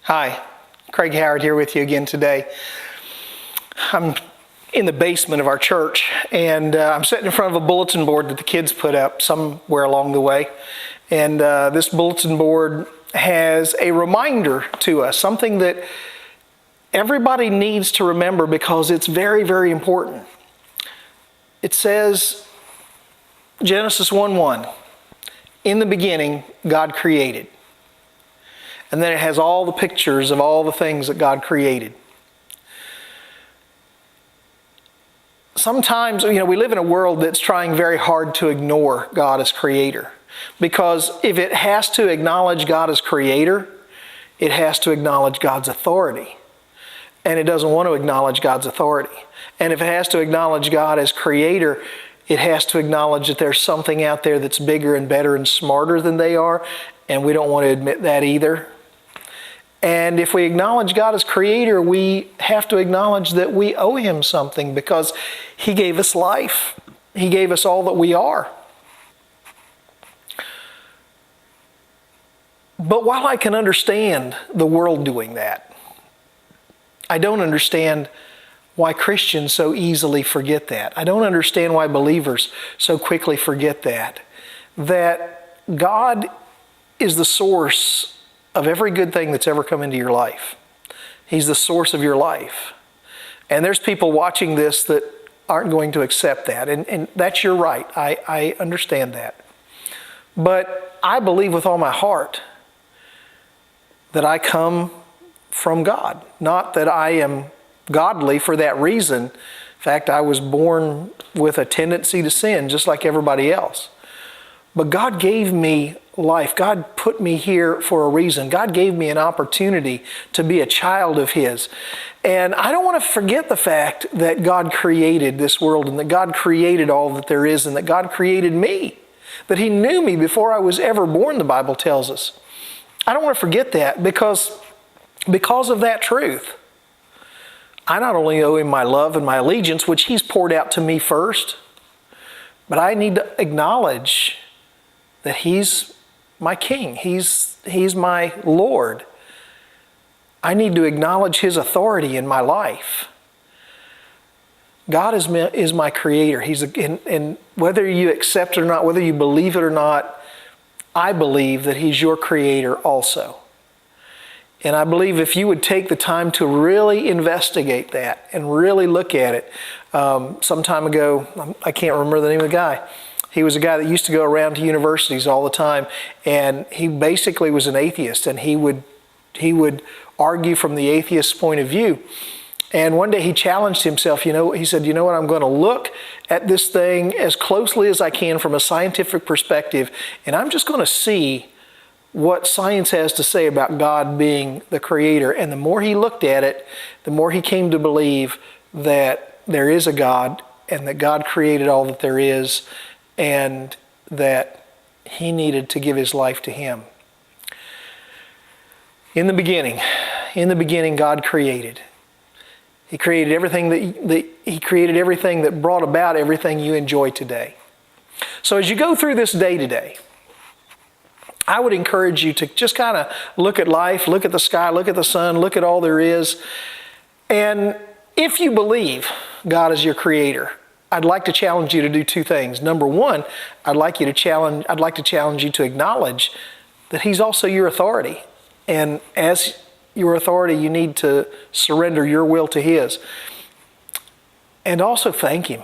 Hi, Craig Howard here with you again today. I'm in the basement of our church, and I'm sitting in front of a bulletin board that the kids put up somewhere along the way. And this bulletin board has a reminder to us, something that everybody needs to remember because it's very, very important. It says, Genesis 1:1, in the beginning, God created. And then it has all the pictures of all the things that God created. Sometimes, we live in a world that's trying very hard to ignore God as creator. Because if it has to acknowledge God as creator, it has to acknowledge God's authority. And it doesn't want to acknowledge God's authority. And if it has to acknowledge God as creator, it has to acknowledge that there's something out there that's bigger and better and smarter than they are. And we don't want to admit that either. And if we acknowledge God as creator, we have to acknowledge that we owe Him something because He gave us life. He gave us all that we are. But while I can understand the world doing that, I don't understand why Christians so easily forget that. I don't understand why believers so quickly forget that. That God is the source of every good thing that's ever come into your life. He's the source of your life. And there's people watching this that aren't going to accept that. And that's your right. I understand that. But I believe with all my heart that I come from God. Not that I am godly for that reason. In fact, I was born with a tendency to sin just like everybody else. But God gave me life. God put me here for a reason. God gave me an opportunity to be a child of His. And I don't want to forget the fact that God created this world and that God created all that there is and that God created me. That He knew me before I was ever born, the Bible tells us. I don't want to forget that because of that truth. I not only owe Him my love and my allegiance, which He's poured out to me first, but I need to acknowledge that He's my King. He's my Lord. I need to acknowledge His authority in my life. God is my creator. And whether you accept it or not, whether you believe it or not, I believe that He's your creator also. And I believe if you would take the time to really investigate that and really look at it. Some time ago, I can't remember the name of the guy. He was a guy that used to go around to universities all the time, and he basically was an atheist, and he would argue from the atheist's point of view. And one day he challenged himself, he said, you know what, I'm going to look at this thing as closely as I can from a scientific perspective, and I'm just going to see what science has to say about God being the creator. And the more he looked at it, the more he came to believe that there is a God and that God created all that there is and that he needed to give his life to Him. In the beginning, God created. He created everything He created everything that brought about everything you enjoy today. So as you go through this day today, I would encourage you to just kind of look at life, look at the sky, look at the sun, look at all there is. And if you believe God is your creator, I'd like to challenge you to do two things. Number one, I'd like to challenge you to acknowledge that He's also your authority. And as your authority, you need to surrender your will to His. And also thank Him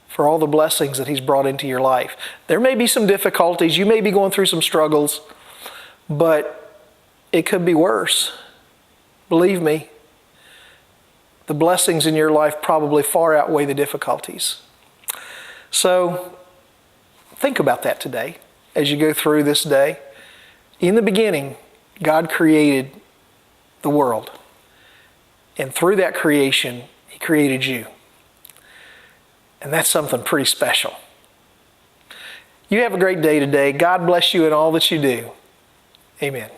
for all the blessings that He's brought into your life. There may be some difficulties. You may be going through some struggles, but it could be worse. Believe me, the blessings in your life probably far outweigh the difficulties. So think about that today as you go through this day. In the beginning, God created the world. And through that creation, He created you. And that's something pretty special. You have a great day today. God bless you in all that you do. Amen.